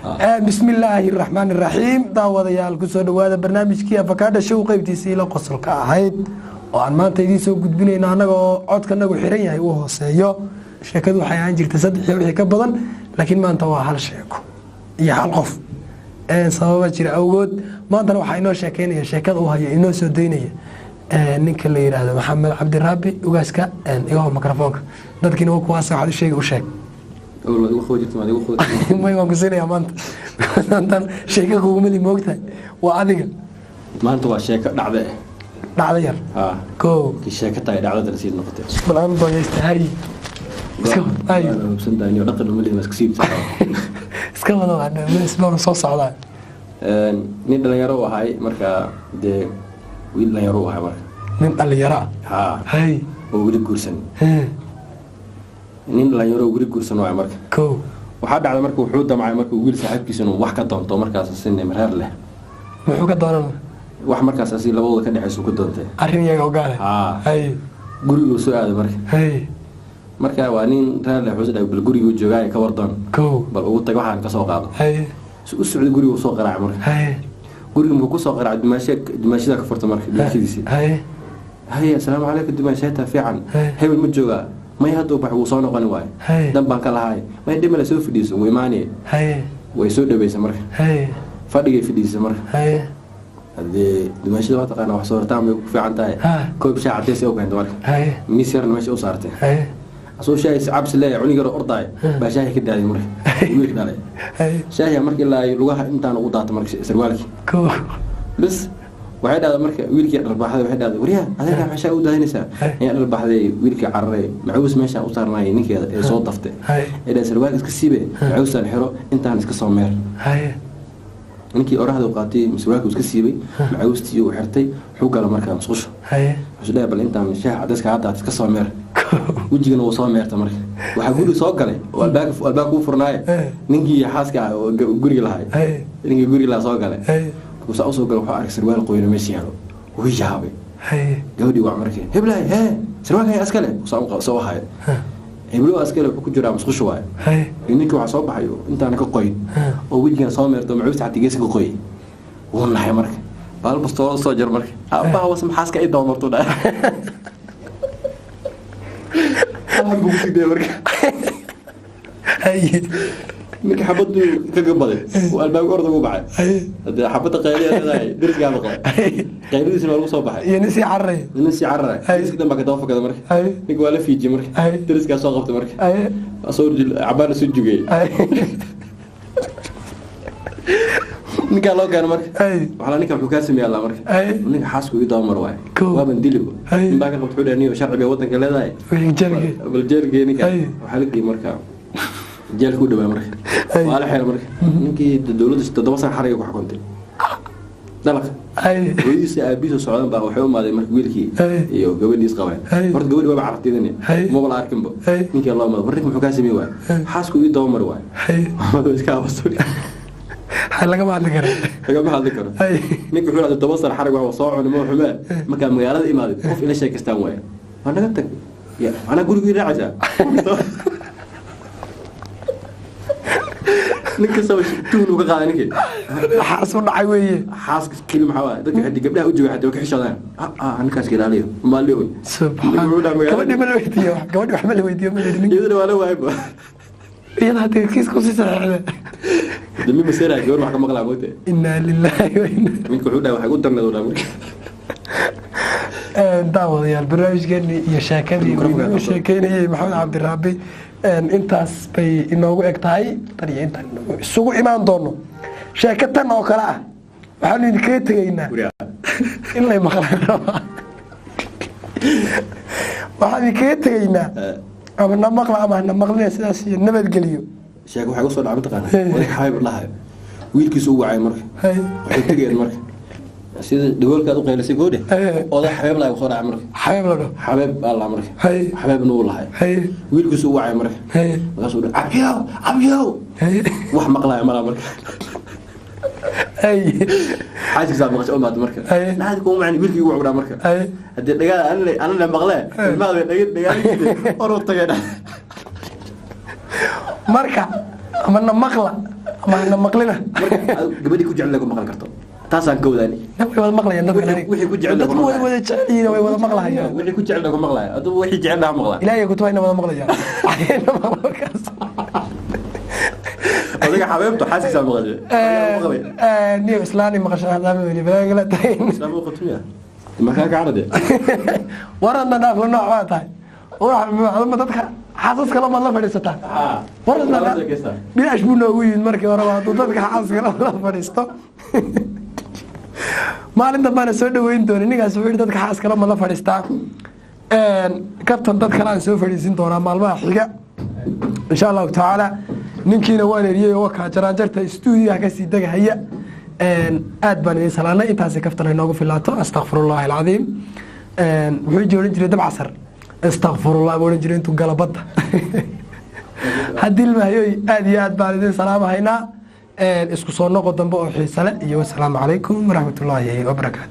بسم الله الرحمن الرحيم داوديال كسو دواده barnaamijkii afakaada show qaybtiisii la qosolka ahayd oo aan maanta idin soo gudbinayna anagoo codkanagu xiran yahay uu hooseeyo sheekadu waxay aan jirtay 3 iyo wixii ka badan laakiin maanta waa hal sheeko iyo hal qof sababa jira awgood maanta waxa inoo sheekeynaya sheekada uu hayo inoo soo deynaya ninka la yiraahdo Maxamed Cabdi Rabbi ugaaska iyaga mikrofoonka dadkina kuwaas waxa uu sheegay u sheeg أول ما خوجت ما خوجت ما يوم كسيني يا مانت أنت شيء كومدي موقتها وعادي ما أنت وشيء دعوة دعوة كو الشيء كتاي دعوة درسين نقطة بالآن ضيعت هاي أيوة بسنت إني نقل الملي مسكسيب اسكال والله أنا من اسمه صوص على نين اللي يروح هاي مركا ده وين اللي يروح هاي مركا نين اللي يرى هاي وولد كورسن nin la yaro guri gursan oo marka waxa dhacday marka wuxuu damcay marka wiil saaxiibkiisa inuu wax ka doonto markaas sinne mareer leh wuxuu ka doonan wax markaas asii labadooda ka dhaxayso ku doontay arrin iyaga ogaale hay gurigu soo aaday marka marka waa nin reer leh wuxuu bal gurigu joogay ka wardan bal uu tag waxaan ka soo qaado u socday gurigu soo qaraac marka gurigu ma ku soo qaraac dimaashada ka furta marka dilkiisi hay assalaamu alaykum dimaashada fiican hebel ma joogaa ما يهدو بحو صانو قني واي دم بان كلا هاي ما يدي ملا سو فديس ويماني way soo dhaweysay marka fadhigay fidisay marka hadii dimaashada waxa taqaan wax soo rtaan way ku fiican tahay koob shay cadeys oo keento marka misir meesha u saartay asoo shay cabs leeyahay cuniga orday ba shay ka daaday marka wiil dhalay shay markii la lugaha intaan ugu daato marka sarwaalki bas waxay dhahday marka wiilkii dharbaxday waxay dhahday wariya adiga maxay u daadinaysaa in dharbaxday wiilkii carray maxuus meesha u saarnay ninkeeda ee soo daftay ee sarwaal iska siibe maxuusan xiro intaan iska soo meer ninkii oraahdo qaatay sarwaalku iska siibay maxuustii uu xirtay wuxuu gala markaa musqusho wuxuu dhahay bal intaan shaah cadaska hadda iska soo meer wajigana uu soo meerta marka waxa guri soo galay oo albaab ku furnaay ninkii xaaska oo guriga lahay ninkii guriga la soo galay وسأ أوصل قالوا حارك سروال قوي ماشي هذا وهي هابي جودي وعمرك هبلاي ها سروال هي أسكله وسأ سوا هاي هبلو أسكله بكل جرام مسخ شوي إنك وعصاب حيو أنت أنا كقوي ووجهنا صامر تمعوس حتى جيسك قوي والله يا مرك بالبستور صاجر مرك أبا هو اسم حاسك إيه دون مرتونا أنا بقول كده مرك هاي منك حبض كقبضة والباب أرضه وبعد هذا حبض قيلي هذا درس قام قال قيلي اسمه لو صباح ينسي عرّي درس كده ما كتوفى كده مرك نيجي ولا في جي مرك درس قام صاغبت مرك أصور عبارة سجوجي نيجي الله كان مرك وعلى نيجي بحكاسم يا الله مرك ونيجي حاسكو يدور مرواي وابندلو من باقي قبض حولاني وشرع بيوطن كلا ذاي بالجرجي نيجي وحلقي مركب جال كود بقى مرة وعلى حيل مرة إنكي الدولة تدوس عن حريق وحكمتي دلك ويس أبيس السعودية بقى وحوم هذا مرة قبلكي يو قبل يس قوي مرة قبل بقى عرفتي ذني مو بلا أركم بقى إنكي الله ما بريك محكاسي ميوان حاسكو يدور مروان ما بس كابستوري حلقة ما عندك حلقة ما عندك إنكي حول هذا تدوس عن حريق وصاع ونمو حماة مكان مجالات إمادة خوف إلى شيء كستانوي أنا قلت يا أنا أقول لك راعي ninka soo tuunu ka qaadan ninka xaas u dhacay weeye xaas kaliya maxaa dadka hadii gabdhaha u jooga hadii ka xishadaan ninkaas ilaaliyo maaliyo gabadhi ma la weydiiyo gabadhi wax ma la weydiiyo ma la yidhi iyadana waa la waayba iyada hadii kiis ku sii saxda dami masira gabar wax ka maqlaa moode inna lillahi wa inna minka wuxuu dhahay waxa u darnado marka daawadayaal barnaamijkeeni iyo sheekadii uu sheekeynayay Maxamed Cabdi Rabbi intaas bay inoogu eg tahay tariya intaan isugu imaan doono sheekatan oo kala ah waxaan idinkaga tegaynaa in la maqlaan waxaan idinkaga tegaynaa ama na maqla ama na maqlina sidaas iyo nabadgeliyo sheeko waxay u soo dhacay taqaan way xayb lahayd wiilkiisu uu wacay marka waxay tegeen marka sida dawalka u qeylisay goode oo xabeeb la soo dhacay marka xabeeb alla marka xabeeb noo lahay wiilkiisu uu wacay marka markaas uu abiyo wax maqlaay marka حاجة صار مقص أمات مركب لا تكون معني بيلكي وعبر مركب هدي دقيقة أنا مغلاه المغلى دقيقة أروح تجينا مركب أمنا مغلى maana maqlina gabadhii ku jecel ku maqal karto taasaan ka wadaani way wada maqlayaan wixii ku jecel dadku way wada jeceliin way wada maqlayaan wixii ku jecel ku maqlaya aduu wixii jecel ha maqlaa ilaahay ku tawayna wada maqlayaan adiga xabeebtu xaasiisa maqlay niyo islaani maqashaa hadaba weli balaagala tahay islaam uu qotmiya ma ka gaarade warana dhaaflo nooc waa tahay ma dadka xaasaska lama la fadhiisataa warana bilaash buu noogu yimid markii hore hadduu dadka xaasaska la fadhiisto maalin dambaana soo dhaweyn doona ninkaas wuxuu yidhi dadka xaaska lama la fadhiistaa kabtan dad kale aan soo fadhiisin doonaa maalmaha xiga insha allahu tacaala ninkiina waan eriyey oo wakaa jaraanjarta stuudiyaha kasii degahaya aad baan idin salaanay intaasi kaftan ay noogu filaato astaqfirullahi alcadiim wuxuu jooran jiray dabcasar astaqfirullah buu oran jiray intuu galabadda haddii ilmahayoy aad iyo aad baan idin salaamahaynaa isku soo noqo dambe oo xiisale iyo wasalaamu calaykum waraxmatullaahi wabarakaatu